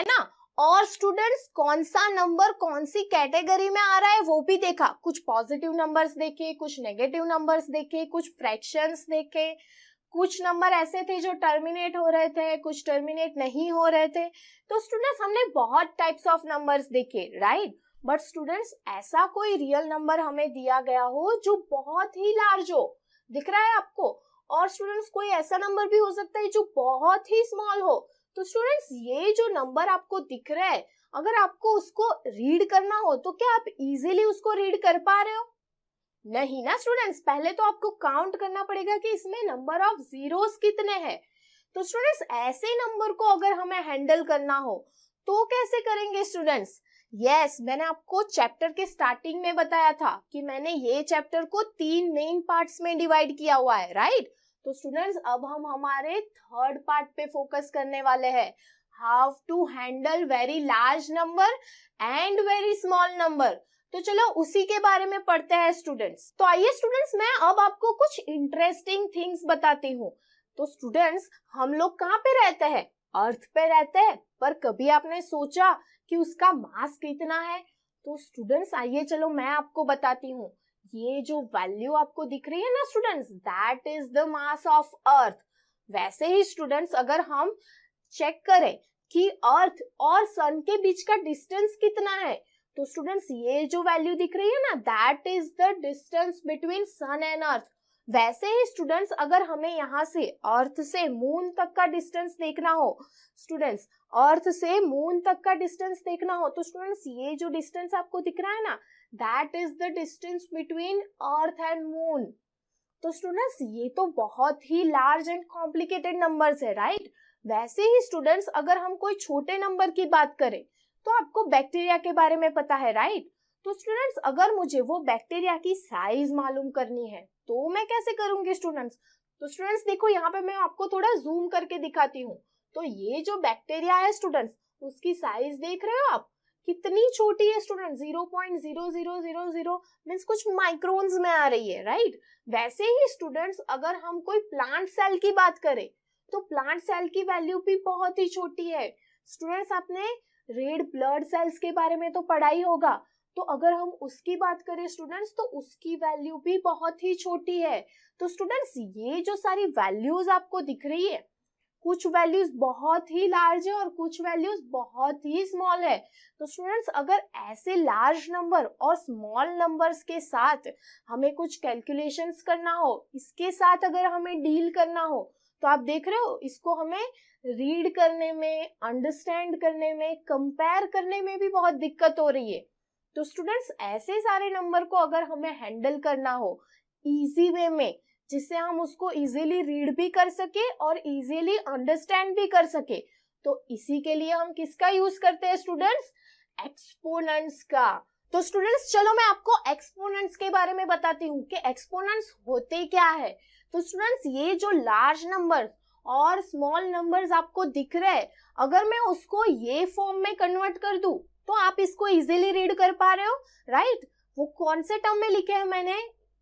है ना। और स्टूडेंट्स कौन सा नंबर कौन सी कैटेगरी में आ रहा है वो भी देखा, कुछ पॉजिटिव नंबर्स देखे, कुछ नेगेटिव नंबर्स देखे, कुछ फ्रैक्शंस देखे, कुछ नंबर ऐसे थे जो टर्मिनेट हो रहे थे, कुछ टर्मिनेट नहीं हो रहे थे। तो स्टूडेंट्स हमने बहुत टाइप्स ऑफ नंबर्स देखे, राइट। बट स्टूडेंट्स ऐसा कोई रियल नंबर हमें दिया गया हो जो बहुत ही लार्ज हो, दिख रहा है आपको। और स्टूडेंट्स कोई ऐसा नंबर भी हो सकता है जो बहुत ही स्मॉल हो। तो स्टूडेंट्स ये जो नंबर आपको दिख रहा है, अगर आपको उसको रीड करना हो तो क्या आप इजीली उसको रीड कर पा रहे हो? नहीं ना स्टूडेंट्स, पहले तो आपको काउंट करना पड़ेगा कि इसमें नंबर ऑफ जीरोस कितने हैं। तो स्टूडेंट्स ऐसे नंबर को अगर हमें हैंडल करना हो तो कैसे करेंगे स्टूडेंट्स? यस, मैंने आपको चैप्टर के स्टार्टिंग में बताया था कि मैंने ये चैप्टर को 3 मेन पार्ट्स में डिवाइड किया हुआ है, राइट। तो स्टूडेंट्स अब हम हमारे थर्ड पार्ट पे फोकस करने वाले हैं, how to handle very large number and very small number. तो चलो उसी के बारे में पढ़ते हैं स्टूडेंट्स। तो आइए स्टूडेंट्स, मैं अब आपको कुछ इंटरेस्टिंग थिंग्स बताती हूँ। तो स्टूडेंट्स हम लोग कहाँ पे रहते हैं? अर्थ पे रहते हैं। पर कभी आपने सोचा कि उसका मास कितना है? तो स्टूडेंट्स आइए चलो मैं आपको बताती हूँ। ये जो वैल्यू आपको दिख रही है ना students, that is the mass of earth. वैसे ही स्टूडेंट्स अगर हम चेक करें कि अर्थ और सन के बीच का डिस्टेंस कितना है, तो स्टूडेंट्स ये जो वैल्यू दिख रही है ना, that is the distance between sun and earth. वैसे ही स्टूडेंट्स अगर हमें यहाँ से अर्थ से मून तक का डिस्टेंस देखना हो, स्टूडेंट्स अर्थ से मून तक का डिस्टेंस देखना हो, तो स्टूडेंट्स ये जो डिस्टेंस आपको दिख रहा है ना, that is the distance between earth and moon. तो स्टूडेंट्स ये तो बहुत ही लार्ज एंड कॉम्प्लिकेटेड नंबर्स है, राइट। वैसे ही स्टूडेंट्स अगर हम कोई छोटे नंबर की बात करें तो आपको बैक्टीरिया के बारे में पता है, राइट। तो स्टूडेंट्स अगर मुझे वो बैक्टीरिया की साइज मालूम करनी है तो मैं कैसे करूंगी स्टूडेंट्स? तो स्टूडेंट्स देखो यहाँ पे मैं आपको थोड़ा जूम करके दिखाती हूँ। तो ये जो बैक्टीरिया है स्टूडेंट्स, उसकी साइज देख रहे हो आप कितनी छोटी है स्टूडेंट, 0.0000 मीन्स कुछ माइक्रोन्स में आ रही है, राइट। वैसे ही स्टूडेंट्स अगर हम कोई प्लांट सेल की बात करें तो प्लांट सेल की वैल्यू भी बहुत ही छोटी है। स्टूडेंट्स आपने रेड ब्लड सेल्स के बारे में तो पढ़ा ही होगा। तो अगर हम उसकी बात करें स्टूडेंट्स तो उसकी वैल्यू भी बहुत ही छोटी है। तो स्टूडेंट्स ये जो सारी वैल्यूज आपको दिख रही है, कुछ वैल्यूज बहुत ही लार्ज है और कुछ वैल्यूज बहुत ही स्मॉल है। तो स्टूडेंट्स अगर ऐसे लार्ज नंबर और स्मॉल नंबर्स के साथ हमें कुछ कैलकुलेशंस करना हो, इसके साथ अगर हमें डील करना हो, तो आप देख रहे हो इसको हमें रीड करने में, अंडरस्टैंड करने में, कंपेयर करने में भी बहुत दिक्कत हो रही है। तो स्टूडेंट्स ऐसे सारे नंबर को अगर हमें हैंडल करना हो इजी वे में, जिससे हम उसको इजीली रीड भी कर सके और इजीली अंडरस्टैंड भी कर सके, तो इसी के लिए हम किसका यूज करते हैं स्टूडेंट्स? एक्सपोनेंट्स का। तो स्टूडेंट्स चलो मैं आपको एक्सपोनेंट्स के बारे में बताती हूँ कि एक्सपोनेंट्स होते क्या है। तो स्टूडेंट्स ये जो लार्ज नंबर और स्मॉल नंबर्स आपको दिख रहे हैं, अगर मैं उसको ये फॉर्म में कन्वर्ट कर दूं तो आप इसको इजीली रीड कर पा रहे हो, राइट। वो कौन से टर्म में लिखे हैं मैंने?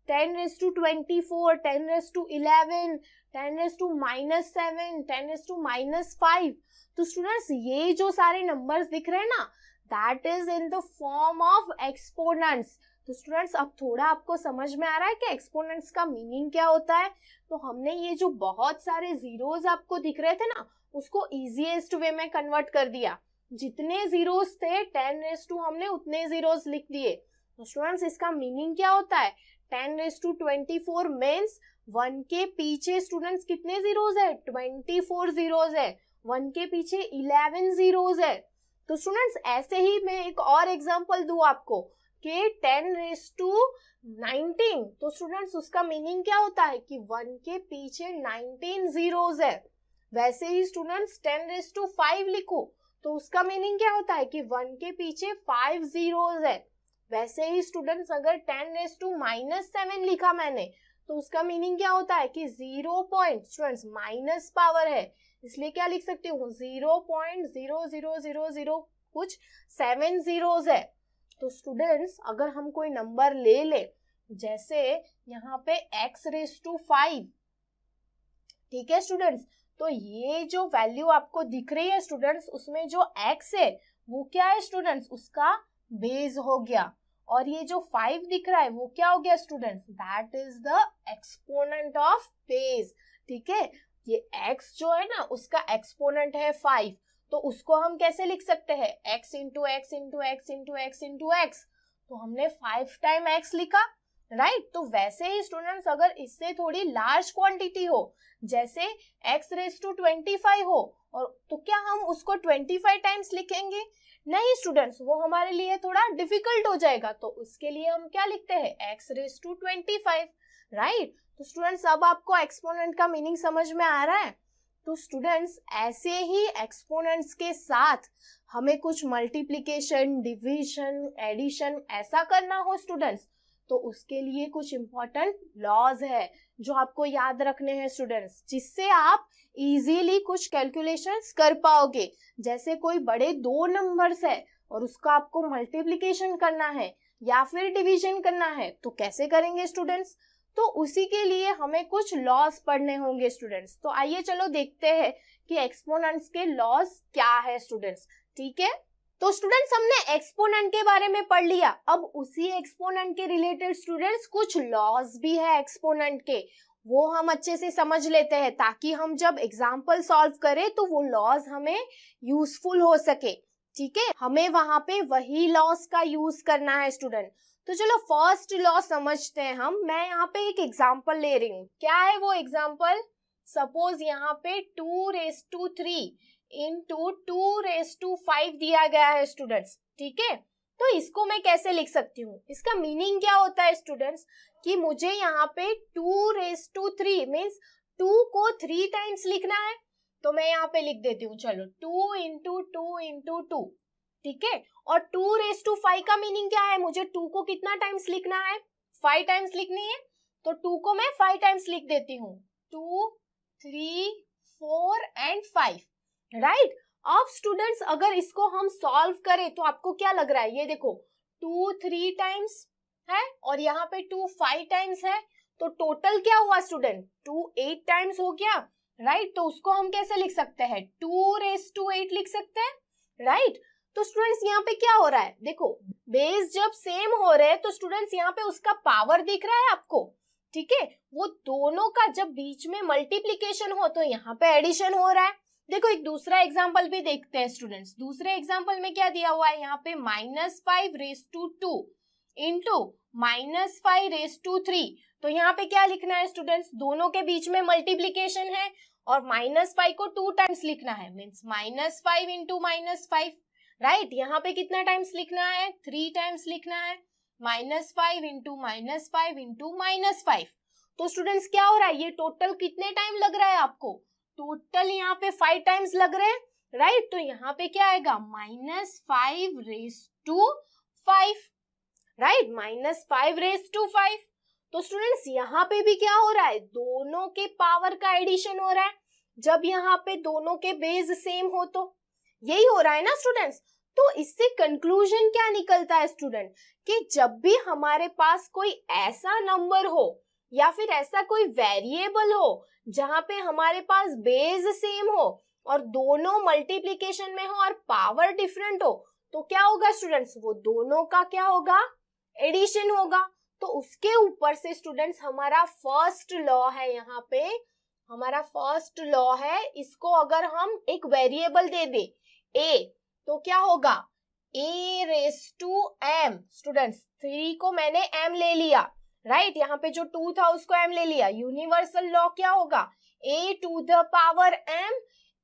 10⁻²⁴, 10⁻11, 10⁻⁻7, 10⁻⁻5। तो स्टूडेंट्स ये जो सारे नंबर्स दिख रहे हैं ना, that is in the form of exponents. तो स्टूडेंट्स अब थोड़ा आपको समझ में आ रहा है कि एक्सपोनेंट्स का मीनिंग क्या होता है। तो हमने ये जो बहुत सारे जीरोस आपको दिख रहे थे ना, उसको इजीएस्ट वे में कन्वर्ट कर दिया। जितने जीरोस थे 10 हमने उतने जीरोस लिख दिए। तो स्टूडेंट्स इसका मीनिंग क्या होता है? 10⁻24 मीन्स 1 के पीछे स्टूडेंट्स कितने जीरोस है? 24 जीरोस है। 1 के पीछे 11 जीरोस है। तो स्टूडेंट्स ऐसे ही मैं एक और एग्जांपल दूं आपको कि 10⁻19, तो स्टूडेंट्स उसका मीनिंग क्या होता है कि 1 के पीछे 19 जीरोस है। वैसे ही स्टूडेंट्स 10⁻5 लिखो तो उसका मीनिंग क्या होता है कि 1 के पीछे 5 जीरोस है। वैसे ही स्टूडेंट्स अगर 10⁻⁻7 लिखा मैंने तो उसका मीनिंग क्या होता है कि 0 पॉइंट, स्टूडेंट्स माइनस पावर है, इसलिए क्या लिख सकती हूँ? 0.0000 कुछ 7 जीरोस है। तो स्टूडेंट्स अगर हम कोई नंबर ले ले, जैसे यहाँ पे x⁻5, ठीक है स्टूडेंट्स, तो ये जो वैल्यू आपको दिख रही है स्टूडेंट्स, उसमें जो x है वो क्या है स्टूडेंट्स, उसका बेस हो गया। और ये जो 5 दिख रहा है वो क्या हो गया students, that is the exponent of base. ठीक है, ये x जो है ना उसका एक्सपोनेंट है 5, तो उसको हम कैसे लिख सकते हैं, x into x into x into x into x. तो हमने 5 टाइम x लिखा, राइट। तो वैसे ही स्टूडेंट्स अगर इससे थोड़ी लार्ज क्वांटिटी हो, जैसे x रेज टू 25 हो, और तो क्या हम उसको 25 टाइम्स लिखेंगे, नहीं स्टूडेंट्स, वो हमारे लिए थोड़ा डिफिकल्ट हो जाएगा। तो उसके लिए हम क्या लिखते हैं, x रेज टू 25, राइट। तो स्टूडेंट्स अब आपको एक्सपोनेंट का मीनिंग समझ में आ रहा है। तो स्टूडेंट्स ऐसे ही एक्सपोनेंट्स के साथ हमें कुछ मल्टीप्लिकेशन, डिवीजन, एडिशन ऐसा करना हो स्टूडेंट्स, तो उसके लिए कुछ इंपॉर्टेंट लॉज है जो आपको याद रखने हैं स्टूडेंट्स, जिससे आप इजीली कुछ कैलकुलेशंस कर पाओगे। जैसे कोई बड़े 2 नंबर्स है और उसका आपको मल्टीप्लिकेशन करना है या फिर डिवीजन करना है, तो कैसे करेंगे स्टूडेंट्स, तो उसी के लिए हमें कुछ लॉज पढ़ने होंगे स्टूडेंट्स। तो आइए चलो देखते हैं कि एक्सपोनेंट्स के लॉज क्या है स्टूडेंट्स। ठीक है, तो स्टूडेंट्स हमने एक्सपोनेंट के बारे में पढ़ लिया। अब उसी एक्सपोनेंट के रिलेटेड स्टूडेंट्स कुछ लॉज भी है एक्सपोनेंट के, वो हम अच्छे से समझ लेते हैं ताकि हम जब एग्जाम्पल सॉल्व करें तो वो लॉज हमें यूजफुल हो सके। ठीक है, हमें वहां पे वही लॉज का यूज करना है स्टूडेंट। तो चलो फर्स्ट लॉ समझते हैं हम। मैं यहाँ पे एक एग्जाम्पल ले रही हूँ। क्या है वो एग्जाम्पल, सपोज यहाँ पे 2⁻³ इंटू 2⁻5 दिया गया है स्टूडेंट्स। ठीक है, तो इसको मैं कैसे लिख सकती हूँ, इसका मीनिंग क्या होता है स्टूडेंट्स, कि मुझे यहाँ पे 2⁻³ मीन्स 2 को 3 टाइम्स लिखना है। तो मैं यहाँ पे लिख देती हूँ, चलो 2 इंटू 2 इंटू 2। ठीक है, और 2⁻5 का मीनिंग क्या है, मुझे 2 को कितना टाइम्स लिखना है, 5 टाइम्स लिखनी है। तो 2 को मैं 5 टाइम्स लिख देती हूँ, 2, 3, 4 एंड 5, राइट। अब स्टूडेंट्स अगर इसको हम सॉल्व करें तो आपको क्या लग रहा है, ये देखो 2 3 टाइम्स है और यहाँ पे 2 5 टाइम्स है, तो टोटल क्या हुआ स्टूडेंट, 2 8 टाइम्स हो गया, राइट। तो उसको हम कैसे लिख सकते हैं, 2⁻8 लिख सकते हैं, राइट। तो स्टूडेंट्स यहाँ पे क्या हो रहा है, देखो बेस जब सेम हो रहे हैं तो स्टूडेंट्स यहाँ पे उसका पावर दिख रहा है आपको। ठीक है, वो दोनों का जब बीच में मल्टीप्लीकेशन हो तो यहाँ पे एडिशन हो रहा है। देखो एक दूसरा एग्जांपल भी देखते हैं स्टूडेंट्स। दूसरे एग्जांपल में क्या दिया हुआ है, यहाँ पे -5⁻2 इंटू -5⁻3। तो यहाँ पे क्या लिखना है स्टूडेंट्स, दोनों के बीच में मल्टीप्लीकेशन है और -5 को 2 टाइम्स लिखना है, मीन्स -5 इंटू -5, राइट। यहाँ पे कितना टाइम्स लिखना है, 3 टाइम्स लिखना है, -5 इंटू -5 इंटू -5। तो स्टूडेंट्स क्या हो रहा है, ये टोटल कितने टाइम लग रहा है आपको, टोटल यहाँ पे 5 टाइम्स लग रहे हैं, राइट। तो यहाँ पे क्या आएगा, -5⁻5, राइट, -5⁻5। तो स्टूडेंट्स यहाँ पे भी क्या हो रहा है, दोनों के पावर का एडिशन हो रहा है। जब यहाँ पे दोनों के बेस सेम हो तो यही हो रहा है ना स्टूडेंट्स। तो इससे कंक्लूजन क्या निकलता है स्टूडेंट, कि जब भी हमारे पास कोई ऐसा नंबर हो या फिर ऐसा कोई वेरिएबल हो जहां पे हमारे पास बेस सेम हो और दोनों मल्टीप्लिकेशन में हो और पावर डिफरेंट हो, तो क्या होगा स्टूडेंट्स, वो दोनों का क्या होगा, एडिशन होगा। तो उसके ऊपर से स्टूडेंट्स हमारा फर्स्ट लॉ है, यहाँ पे हमारा फर्स्ट लॉ है, इसको अगर हम एक वेरिएबल दे दे a, तो क्या होगा, a⁻m। स्टूडेंट्स 3 को मैंने m ले लिया, राइट, यहाँ पे जो 2 था उसको m ले लिया। यूनिवर्सल लॉ क्या होगा, a⁻m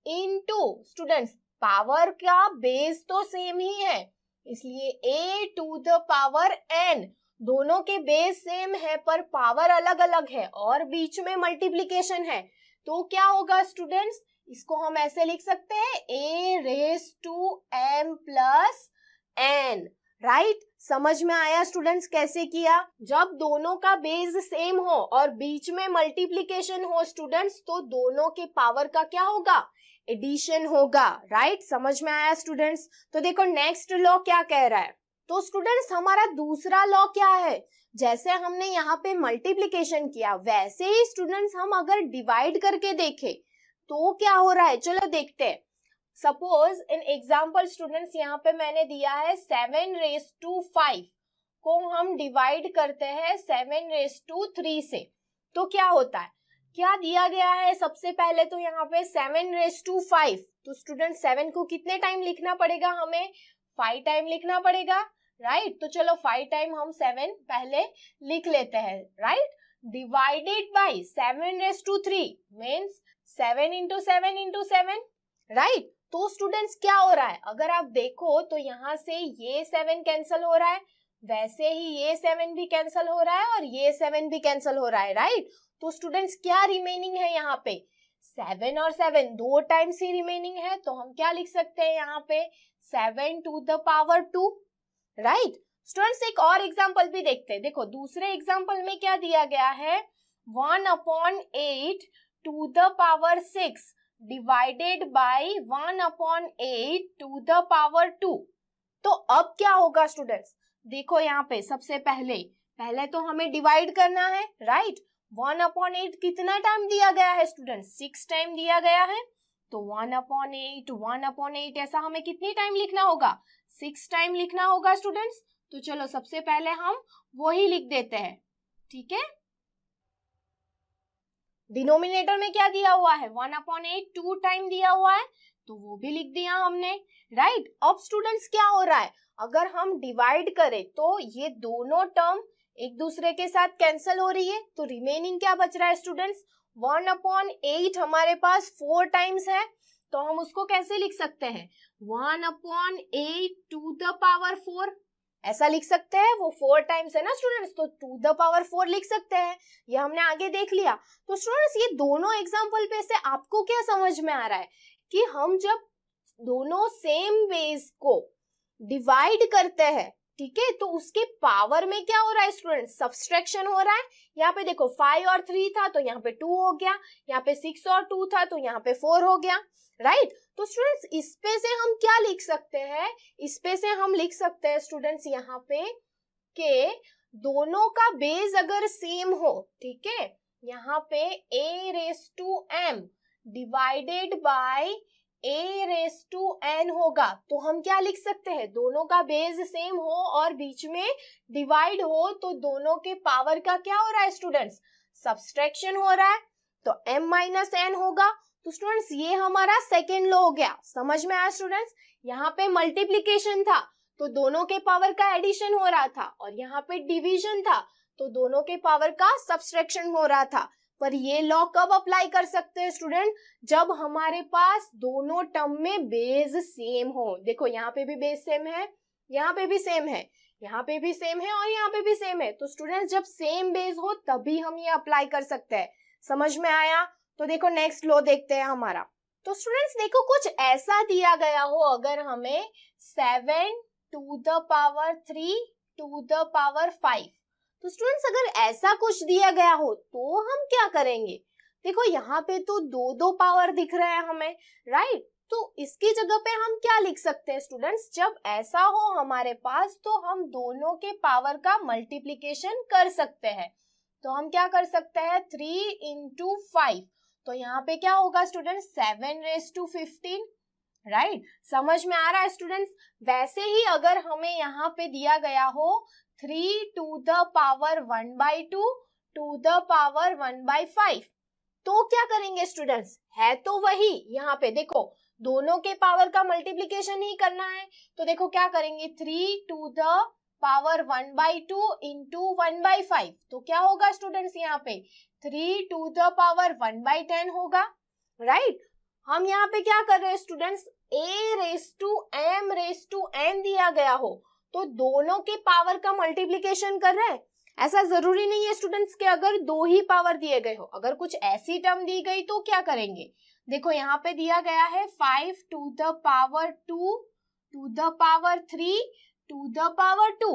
इंटू, स्टूडेंट्स पावर का बेस तो सेम ही है इसलिए a⁻n, दोनों के बेस सेम है पर पावर अलग अलग है और बीच में मल्टीप्लिकेशन है। तो क्या होगा स्टूडेंट्स, इसको हम ऐसे लिख सकते हैं a⁻m + n, राइट। समझ में आया स्टूडेंट्स कैसे किया, जब दोनों का बेस सेम हो और बीच में मल्टीप्लिकेशन हो स्टूडेंट्स, तो दोनों के पावर का क्या होगा, एडिशन होगा, राइट। समझ में आया स्टूडेंट्स। तो देखो नेक्स्ट लॉ क्या कह रहा है, तो स्टूडेंट्स हमारा दूसरा लॉ क्या है, जैसे हमने यहाँ पे मल्टीप्लिकेशन किया वैसे ही स्टूडेंट्स हम अगर डिवाइड करके देखें तो क्या हो रहा है, चलो देखते हैं। सपोज इन एग्जाम्पल स्टूडेंट्स यहाँ पे मैंने दिया है 7⁵ को हम डिवाइड करते हैं 7�3 से, तो क्या होता है, क्या दिया गया है, सबसे पहले तो यहाँ पे 7⁵, तो स्टूडेंट 7 को कितने टाइम लिखना पड़ेगा, हमें 5 टाइम लिखना पड़ेगा, राइट। तो चलो 5 टाइम हम 7 पहले लिख लेते हैं, right. Divided by 7�3 means 7 into 7 into 7, right. तो स्टूडेंट्स क्या हो रहा है, अगर आप देखो तो यहाँ से ये 7 कैंसल हो रहा है, वैसे ही ये 7 भी कैंसल हो रहा है और ये 7 भी कैंसल हो रहा है, राइट। तो स्टूडेंट्स क्या रिमेनिंग है यहाँ पे, 7 और 7 दो टाइम्स ही रिमेनिंग है, तो हम क्या लिख सकते हैं यहाँ पे 7 to the power 2, right. Students एक और एग्जांपल भी देखते हैं। देखो दूसरे एग्जांपल में क्या दिया गया है, 1/8 to the power 6 divided by 1/8 to the power 2। तो अब क्या होगा स्टूडेंट्स, देखो यहाँ पे सबसे पहले तो हमें डिवाइड करना है, राइट। 1/8 कितना टाइम दिया गया है स्टूडेंट्स, 6 टाइम दिया गया है, तो 1/8 ऐसा हमें कितनी टाइम लिखना होगा, 6 टाइम लिखना होगा स्टूडेंट्स। तो चलो सबसे पहले हम वही लिख देते हैं, ठीक है। डिनोमिनेटर में क्या दिया हुआ है, 1/8 2 टाइम दिया हुआ है, तो वो भी लिख दिया हमने, राइट। अब स्टूडेंट्स क्या हो रहा है, अगर हम डिवाइड करें तो ये दोनों टर्म एक दूसरे के साथ कैंसल हो रही है, तो रिमेनिंग क्या बच रहा है स्टूडेंट्स, 1/8 हमारे पास 4 टाइम्स है, तो हम उसको कैसे लिख सकते हैं, 1/8 to the power 4, ऐसा लिख सकते हैं। वो 4 टाइम्स है ना स्टूडेंट्स, तो to the power 4 लिख सकते हैं, ये हमने आगे देख लिया। तो स्टूडेंट्स ये दोनों एग्जाम्पल पे से आपको क्या समझ में आ रहा है कि हम जब दोनों सेम बेस को डिवाइड करते हैं, ठीक है, तो उसके पावर में क्या हो रहा है स्टूडेंट, सब्सट्रैक्शन हो रहा है। यहाँ पे देखो 5 और 3 था तो यहाँ पे 2 हो गया, यहाँ पे 6 और 2 था तो यहाँ पे 4 हो गया, राइट। तो स्टूडेंट्स इस पे से हम क्या लिख सकते हैं, इस पे से हम लिख सकते हैं स्टूडेंट्स यहाँ पे के दोनों का बेस अगर सेम हो, ठीक है, यहाँ पे a⁻m डिवाइडेड बाय a⁻n होगा, तो हम क्या लिख सकते हैं, दोनों का बेस सेम हो और बीच में डिवाइड हो, तो दोनों के पावर का क्या हो रहा है स्टूडेंट्स, सब्सट्रैक्शन हो रहा है, तो m - n होगा। तो स्टूडेंट्स ये हमारा सेकेंड लॉ हो गया, समझ में आया स्टूडेंट्स। यहाँ पे मल्टीप्लीकेशन था तो दोनों के पावर का एडिशन हो रहा था, और यहाँ पे डिवीजन था तो दोनों के पावर का सब्सट्रैक्शन हो रहा था। पर ये लॉ कब अप्लाई कर सकते हैं स्टूडेंट, जब हमारे पास दोनों टर्म में बेस सेम हो। देखो यहाँ पे भी बेस सेम है, यहाँ पे भी सेम है, यहाँ पे भी सेम है और यहाँ पे भी सेम है, तो स्टूडेंट्स जब सेम बेस हो तभी हम ये अप्लाई कर सकते हैं, समझ में आया। तो देखो नेक्स्ट लॉ देखते हैं हमारा। तो स्टूडेंट्स देखो कुछ ऐसा दिया गया हो, अगर हमें 7 to the power 3 to the power 5, तो स्टूडेंट्स अगर ऐसा कुछ दिया गया हो तो हम क्या करेंगे, देखो यहाँ पे तो दो पावर दिख रहे हैं हमें, राइट। तो इसकी जगह पे हम क्या लिख सकते हैं स्टूडेंट्स, जब ऐसा हो हमारे पास तो हम दोनों के पावर का मल्टीप्लीकेशन कर सकते हैं। तो हम क्या कर सकते हैं, 3 into 5, तो यहाँ पे क्या होगा स्टूडेंट, 7⁻15, राइट। समझ में आ रहा है स्टूडेंट्स। वैसे ही अगर हमें यहाँ पे दिया गया हो 3 to the power 1/2 to the power 1/5, तो क्या करेंगे स्टूडेंट्स, है तो वही, यहाँ पे देखो दोनों के पावर का मल्टीप्लीकेशन ही करना है, तो देखो क्या करेंगे, 3 to the power 1/2 into 1/5, तो क्या होगा स्टूडेंट्स, यहाँ पे 3 to the power 1/10 होगा, राइट। हम यहाँ पे क्या कर रहे हैं स्टूडेंट्स, a⁻m⁻n दिया गया हो तो दोनों के पावर का मल्टीप्लीकेशन कर रहे हैं। ऐसा जरूरी नहीं है स्टूडेंट्स कि अगर दो ही पावर दिए गए हो, अगर कुछ ऐसी टर्म दी गई तो क्या करेंगे, देखो यहाँ पे दिया गया है 5 to the power 2 to the power 3 to the power 2,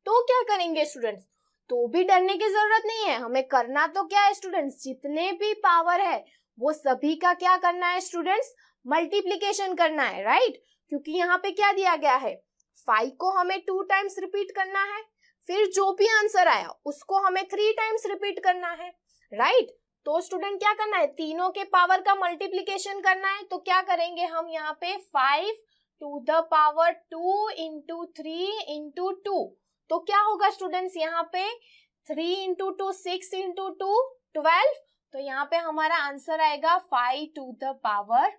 तो क्या करेंगे स्टूडेंट्स, तो भी डरने की जरूरत नहीं है, हमें करना तो क्या है स्टूडेंट्स, जितने भी पावर है वो सभी का क्या करना है स्टूडेंट्स, मल्टीप्लीकेशन करना है, राइट। क्योंकि यहाँ पे क्या दिया गया है, 5 को हमें 2 टाइम्स रिपीट करना है, फिर जो भी आंसर आया उसको हमें 3 टाइम्स रिपीट करना है, राइट। तो स्टूडेंट क्या करना है, तीनों के पावर का मल्टीप्लीकेशन करना है। तो क्या करेंगे हम यहाँ पे 5 to the power 2 into 3 into 2। तो क्या होगा स्टूडेंट्स, यहाँ पे 3 इंटू 2 6 इंटू 2 12। तो यहाँ पे हमारा आंसर आएगा 5 टू द पावर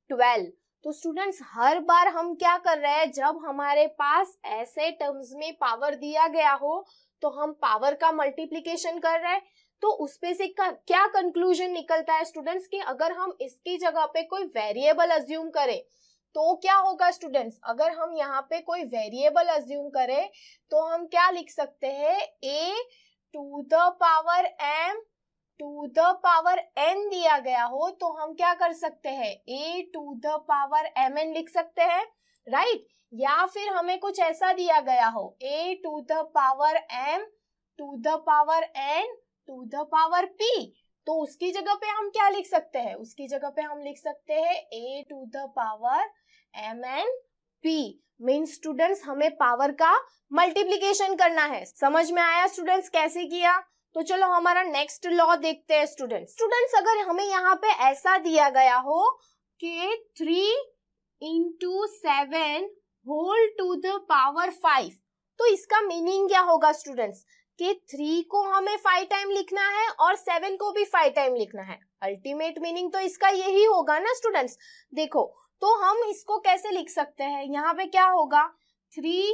12। तो स्टूडेंट्स हर बार हम क्या कर रहे हैं, जब हमारे पास ऐसे टर्म्स में पावर दिया गया हो तो हम पावर का मल्टीप्लिकेशन कर रहे हैं। तो उसपे से क्या कंक्लूजन निकलता है स्टूडेंट्स कि अगर हम इसकी जगह पे कोई वेरिएबल अज्यूम करें तो क्या होगा स्टूडेंट्स, अगर हम यहाँ पे कोई वेरिएबल अज्यूम करें तो हम क्या लिख सकते हैं, a to the power m to the power n दिया गया हो तो हम क्या कर सकते हैं, a to the power mn लिख सकते हैं, राइट। या फिर हमें कुछ ऐसा दिया गया हो, a to the power m to the power n to the power p, तो उसकी जगह पे हम क्या लिख सकते हैं, उसकी जगह पे हम लिख सकते हैं a to the power mn p। Mean students हमें पावर का मल्टीप्लिकेशन करना है। समझ में आया स्टूडेंट्स कैसे किया? तो चलो हमारा नेक्स्ट लॉ देखते हैं स्टूडेंट्स। अगर हमें यहाँ पे ऐसा दिया गया हो कि 3 into 7 whole to the power 5, तो इसका मीनिंग क्या होगा स्टूडेंट्स कि 3 को हमें 5 टाइम लिखना है और 7 को भी 5 टाइम लिखना है। अल्टीमेट मीनिंग तो इसका यही होगा ना स्टूडेंट्स। देखो तो हम इसको कैसे लिख सकते हैं, यहाँ पे क्या होगा, 3